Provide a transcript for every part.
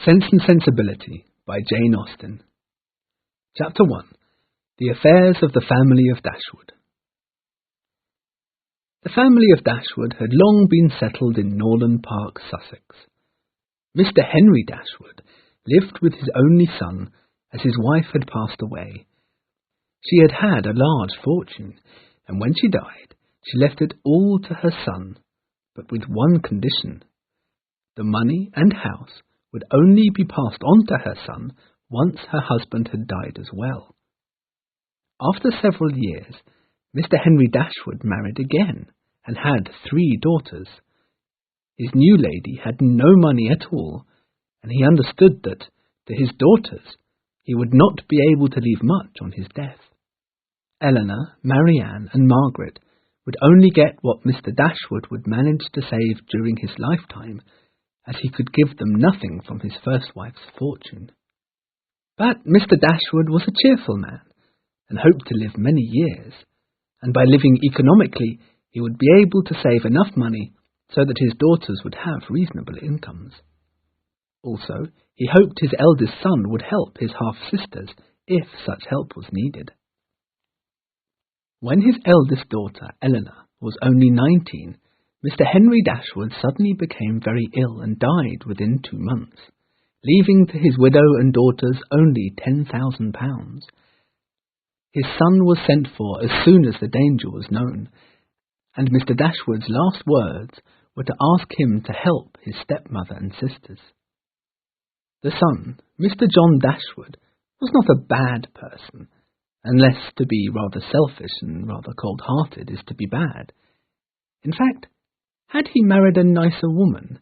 Sense and Sensibility by Jane Austen. Chapter 1. The Affairs of the Family of Dashwood. The family of Dashwood had long been settled in Norland Park, Sussex. Mr. Henry Dashwood lived with his only son, as his wife had passed away. She had had a large fortune, and when she died, she left it all to her son, but with one condition. The money and house would only be passed on to her son once her husband had died as well. After several years, Mr. Henry Dashwood married again, and had 3 daughters. His new lady had no money at all, and he understood that, to his daughters, he would not be able to leave much on his death. Eleanor, Marianne, and Margaret would only get what Mr. Dashwood would manage to save during his lifetime, as he could give them nothing from his first wife's fortune. But Mr. Dashwood was a cheerful man, and hoped to live many years, and by living economically he would be able to save enough money so that his daughters would have reasonable incomes. Also, he hoped his eldest son would help his half-sisters if such help was needed. When his eldest daughter, Eleanor, was only 19, Mr. Henry Dashwood suddenly became very ill and died within 2 months, leaving to his widow and daughters only £10,000. His son was sent for as soon as the danger was known, and Mr. Dashwood's last words were to ask him to help his stepmother and sisters. The son, Mr. John Dashwood, was not a bad person, unless to be rather selfish and rather cold-hearted is to be bad. In fact, had he married a nicer woman,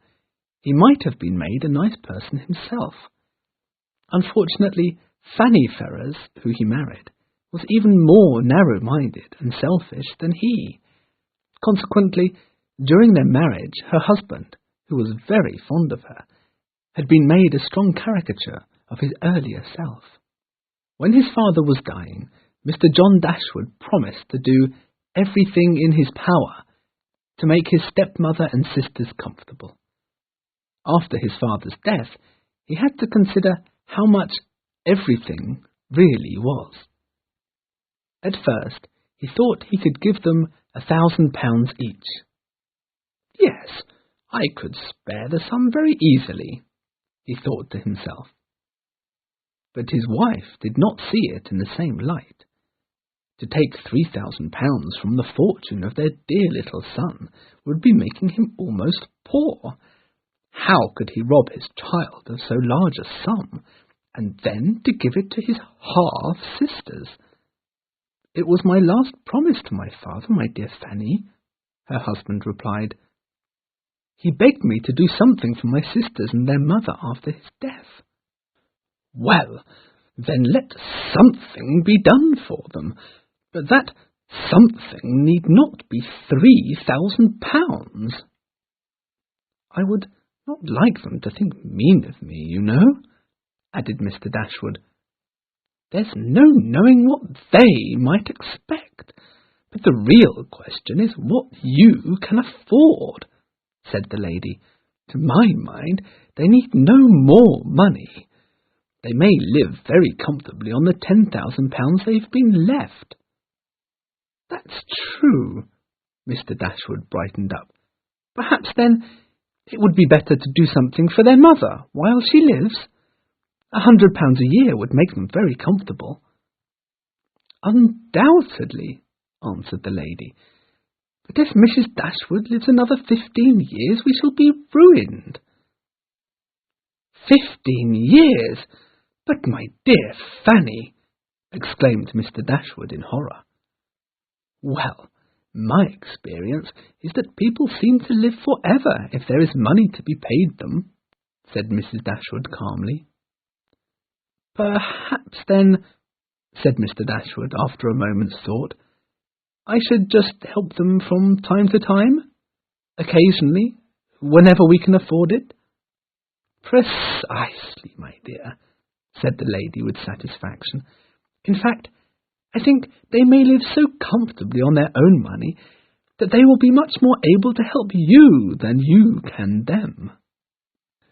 he might have been made a nice person himself. Unfortunately, Fanny Ferrers, who he married, was even more narrow-minded and selfish than he. Consequently, during their marriage, her husband, who was very fond of her, had been made a strong caricature of his earlier self. When his father was dying, Mr. John Dashwood promised to do everything in his power to make his stepmother and sisters comfortable. After his father's death, he had to consider how much everything really was. At first, he thought he could give them £1,000 each. Yes, I could spare the sum very easily, he thought to himself. But his wife did not see it in the same light. To take £3,000 from the fortune of their dear little son would be making him almost poor. How could he rob his child of so large a sum, and then to give it to his half-sisters? "It was my last promise to my father, my dear Fanny," her husband replied. "He begged me to do something for my sisters and their mother after his death." "Well, then let something be done for them, but that something need not be £3,000. "I would not like them to think mean of me, you know," added Mr. Dashwood. "There's no knowing what they might expect, but the real question is what you can afford," said the lady. "To my mind, they need no more money. They may live very comfortably on the £10,000 they've been left." "That's true." Mr. Dashwood brightened up. "Perhaps, then, it would be better to do something for their mother while she lives. £100 a year would make them very comfortable." "Undoubtedly," answered the lady. "But if Mrs. Dashwood lives another 15 years, we shall be ruined." 15 years! But my dear Fanny!" exclaimed Mr. Dashwood in horror. "Well, my experience is that people seem to live for ever if there is money to be paid them," said Mrs. Dashwood calmly. "Perhaps, then," said Mr. Dashwood after a moment's thought, "I should just help them from time to time, occasionally, whenever we can afford it." "Precisely, my dear," said the lady with satisfaction. "In fact, I think they may live so comfortably on their own money that they will be much more able to help you than you can them."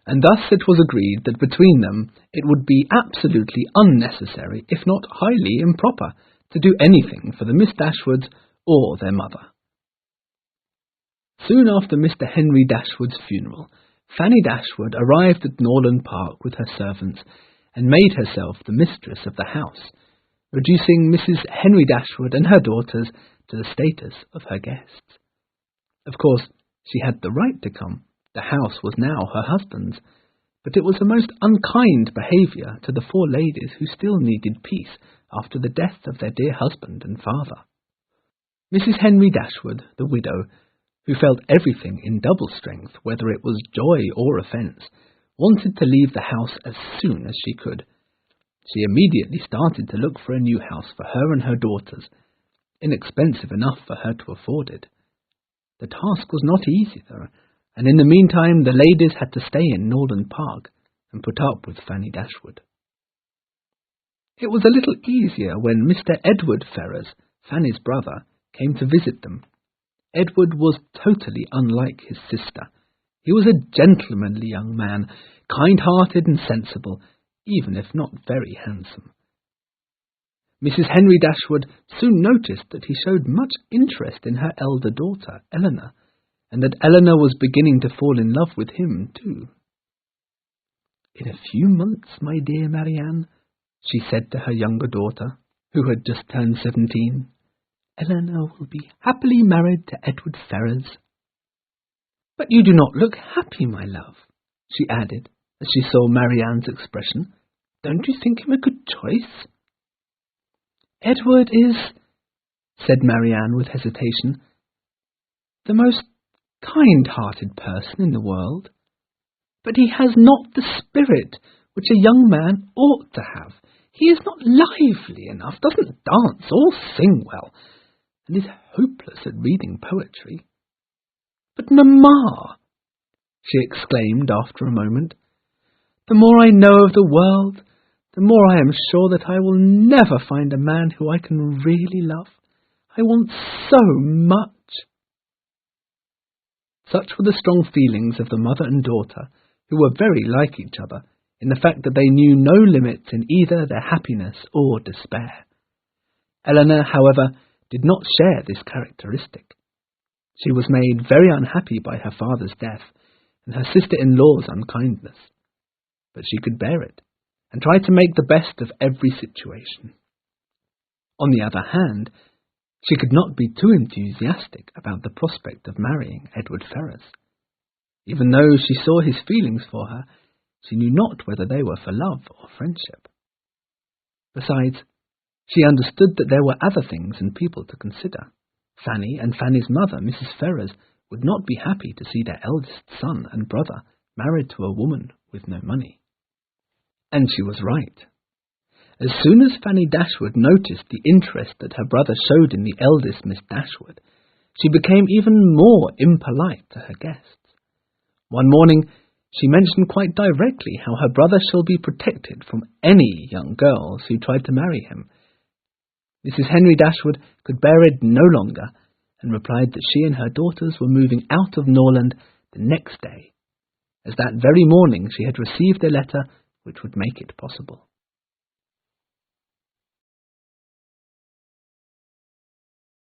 and thus it was agreed that between them it would be absolutely unnecessary, if not highly improper, to do anything for the Miss Dashwoods or their mother. Soon after Mr. Henry Dashwood's funeral, Fanny Dashwood arrived at Norland Park with her servants and made herself the mistress of the house, reducing Mrs. Henry Dashwood and her daughters to the status of her guests. Of course, she had the right to come. The house was now her husband's, but it was a most unkind behaviour to the four ladies who still needed peace after the death of their dear husband and father. Mrs. Henry Dashwood, the widow, who felt everything in double strength, whether it was joy or offence, wanted to leave the house as soon as she could. She immediately started to look for a new house for her and her daughters, inexpensive enough for her to afford it. The task was not easy, though, and in the meantime the ladies had to stay in Norland Park and put up with Fanny Dashwood. It was a little easier when Mr. Edward Ferrars, Fanny's brother, came to visit them. Edward was totally unlike his sister. He was a gentlemanly young man, kind-hearted and sensible, even if not very handsome. Mrs. Henry Dashwood soon noticed that he showed much interest in her elder daughter, Eleanor, and that Eleanor was beginning to fall in love with him too. "In a few months, my dear Marianne," she said to her younger daughter, who had just turned 17, "Eleanor will be happily married to Edward Ferrars." "But you do not look happy, my love," she added, as she saw Marianne's expression. "Don't you think him a good choice?" "Edward is," said Marianne with hesitation, "the most kind-hearted person in the world. But he has not the spirit which a young man ought to have. He is not lively enough, doesn't dance or sing well, and is hopeless at reading poetry." "But, mamma," she exclaimed after a moment, "the more I know of the world, the more I am sure that I will never find a man who I can really love. I want so much." Such were the strong feelings of the mother and daughter, who were very like each other, in the fact that they knew no limits in either their happiness or despair. Eleanor, however, did not share this characteristic. She was made very unhappy by her father's death and her sister-in-law's unkindness, but she could bear it, and tried to make the best of every situation. On the other hand, she could not be too enthusiastic about the prospect of marrying Edward Ferrars. Even though she saw his feelings for her, she knew not whether they were for love or friendship. Besides, she understood that there were other things and people to consider. Fanny and Fanny's mother, Mrs. Ferrars, would not be happy to see their eldest son and brother married to a woman with no money. And she was right. As soon as Fanny Dashwood noticed the interest that her brother showed in the eldest Miss Dashwood, she became even more impolite to her guests. One morning she mentioned quite directly how her brother shall be protected from any young girls who tried to marry him. Mrs. Henry Dashwood could bear it no longer, and replied that she and her daughters were moving out of Norland the next day, as that very morning she had received a letter which would make it possible.